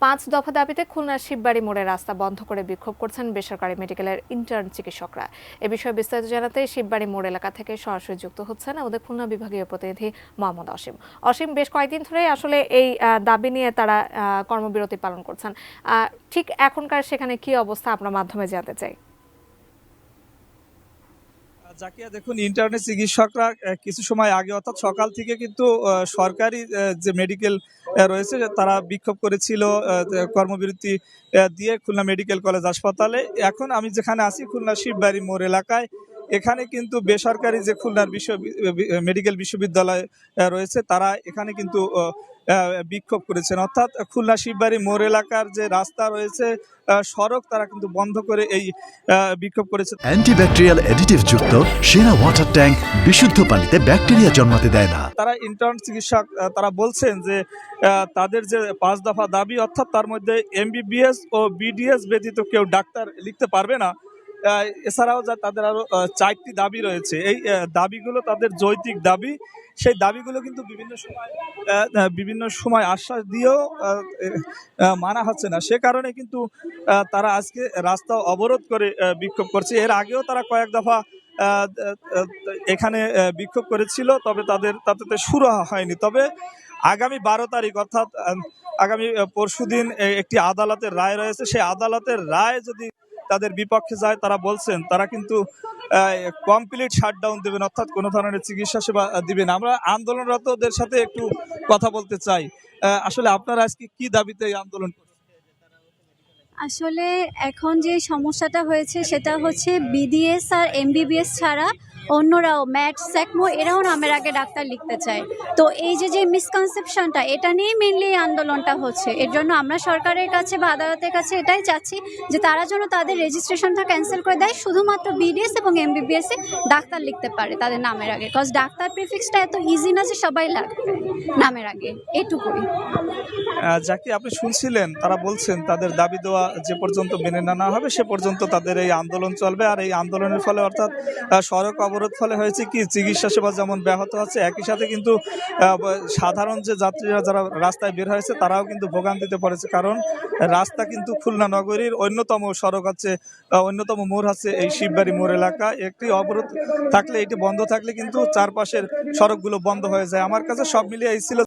5 দফা দাবিতে খুলনার শিববাড়ি মোড়ে রাস্তা বন্ধ করে বিক্ষোভ করছেন বেসরকারি মেডিকেলের ইন্টার্ন চিকিৎসকরা। এ বিষয়ে বিস্তারিত জানাতে শিববাড়ি মোড় এলাকা থেকে সরাসরি যুক্ত হচ্ছেন আমাদের খুলনা বিভাগীয় প্রতিনিধি মোহাম্মদ অসীম। বেশ কয়েকদিন ধরে আসলে এই দাবি নিয়ে তারা কর্মবিরতি পালন করছেন। ঠিক এখনকার সেখানে কি অবস্থা আপনার মাধ্যমে জানতে চাই। জাকিয়া, দেখুন, ইন্টার্নের চিকিৎসকরা কিছু সময় আগে অর্থাৎ সকাল থেকে কিন্তু সরকারি যে মেডিকেল রয়েছে তারা বিক্ষোভ করেছিল, কর্মবিরতি দিয়ে খুলনা মেডিকেল কলেজ হাসপাতালে। এখন আমি যেখানে আছি খুলনা শিববাড়ি মোড় এলাকায়, এখানে কিন্তু বেসরকারি যে খুলনার মেডিকেল বিশ্ববিদ্যালয় রয়েছে তারা এখানে কিন্তু বিক্ষোভ করেছেন। অর্থাৎ খুলনা শিববাড়ি মোড় এলাকার যে রাস্তা রয়েছে, সড়ক, তারা কিন্তু বন্ধ করে এই বিক্ষোভ করেছে। অ্যান্টিব্যাকটেরিয়াল অ্যাডিটিভ যুক্ত সেরা ওয়াটার ট্যাঙ্ক বিশুদ্ধ পানিতে ব্যাকটেরিয়া জন্মাতে দেয় না। তারা ইন্টার্ন চিকিৎসক তারা বলছেন যে তাদের যে 5 দফা দাবি, অর্থাৎ তার মধ্যে এমবিবিএস ও বিডিএস ব্যতীত কেউ ডাক্তার লিখতে পারবে না। এছাড়াও তাদের আরো 4টি দাবি রয়েছে। এই দাবিগুলো তাদের যৌক্তিক দাবি। সেই দাবিগুলো কিন্তু বিভিন্ন সময় আশ্বাস দিয়েও মানা হচ্ছে না। সে কারণে কিন্তু তারা আজকে রাস্তা অবরোধ করে বিক্ষোভ করছে। এর আগেও তারা কয়েক দফা এখানে বিক্ষোভ করেছিল, তবে তাতে শুরু হয়নি। তবে আগামী 12 তারিখ অর্থাৎ আগামী পরশুদিন একটি আদালতের রায় রয়েছে। সেই আদালতের রায় যদি তাদের বিপক্ষে যায়, তারা বলছেন তারা কিন্তু কমপ্লিট শাটডাউন দেবেন, অর্থাৎ কোনো ধরনের চিকিৎসা সেবা দিবেন। আমরা আন্দোলনরতদের সাথে একটু কথা বলতে চাই। আসলে আপনারা আজকে কি দাবিতে এই আন্দোলন করছেন? আসলে এখন যে সমস্যাটা হয়েছে সেটা হচ্ছে বিডিএস আর এমবিবিএস ছাড়া অন্যরাও ম্যাট স্যাকমো এরাও নামের আগে ডাক্তার লিখতে চায়। তো এই যে মিসকনসেপশনটা, এটা নিয়েই মেনলি এই আন্দোলনটা হচ্ছে। এর জন্য আমরা সরকারের কাছে বা আদালতের কাছে এটাই চাচ্ছি যে তারা যেন তাদের রেজিস্ট্রেশনটা ক্যান্সেল করে দেয়, শুধুমাত্র বিডিএস এবং এমবিবিএসে ডাক্তার লিখতে পারে তাদের নামের আগে। কজ ডাক্তার প্রিফিক্সটা এত ইজি না যে সবাই লাগবে নামের আগে, এটুকুই। যাকে আপনি শুনছিলেন, তারা বলছেন তাদের দাবি দেওয়া যে পর্যন্ত মেনে নেওয়া হবে সে পর্যন্ত তাদের এই আন্দোলন চলবে। আর এই আন্দোলনের ফলে, অর্থাৎ সড়ক অবরোধ ফলে হয়েছে কি, চিকিৎসা সেবা যেমন ব্যাহত হচ্ছে, একই সাথে কিন্তু সাধারণ যে যাত্রীরা যারা রাস্তায় বের হয়েছে তারাও কিন্তু ভোগান্তিতে পড়েছে। কারণ রাস্তা কিন্তু খুলনা নগরীর অন্যতম সড়ক হচ্ছে, অন্যতম মোড় হচ্ছে এই শিববাড়ি মোড় এলাকা। একটি অবরোধ থাকলে, এটি বন্ধ থাকলে কিন্তু চারপাশের সড়কগুলো বন্ধ হয়ে যায়। আমার কাছে সব মিলিয়ে এই ছিল।